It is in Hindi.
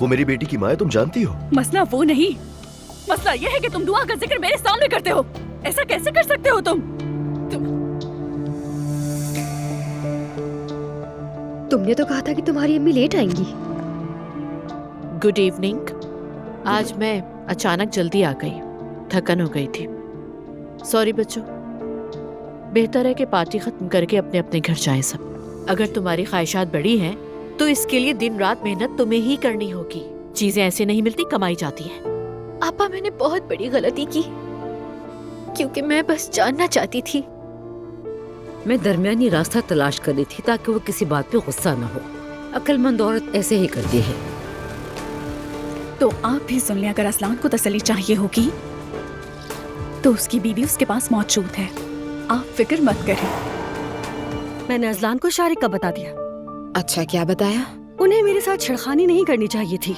वो मेरी बेटी की माँ है, तुम जानती हो। मसला वो नहीं, मसला ये है कि तुम दुआ का जिक्र मेरे सामने करते हो। ऐसा कैसे कर सकते हो तुम? तुमने तो कहा था कि तुम्हारी अम्मी लेट आएंगी। Good evening. आज मैं अचानक जल्दी आ गई, थकन हो गई थी। सॉरी बच्चों, बेहतर है कि पार्टी खत्म करके अपने अपने घर जाएं सब। अगर तुम्हारी ख्वाहिशात बड़ी हैं तो इसके लिए दिन रात मेहनत तुम्हें ही करनी होगी। चीजें ऐसे नहीं मिलती, कमाई जाती हैं। आपा, मैंने बहुत बड़ी गलती की क्योंकि मैं बस जानना चाहती थी। मैं दरमियानी रास्ता तलाश कर रही थी ताकि वो किसी बात पे गुस्सा ना हो। अक्लमंद औरत ऐसे ही करती है। तो आप भी सुन लें, अगर असलान को तसल्ली चाहिए होगी तो उसकी बीवी उसके पास मौजूद है, आप फिक्र मत करें। मैंने अजलान को शारिक का बता दिया। अच्छा, क्या बताया? उन्हें मेरे साथ छेड़खानी नहीं करनी चाहिए थी।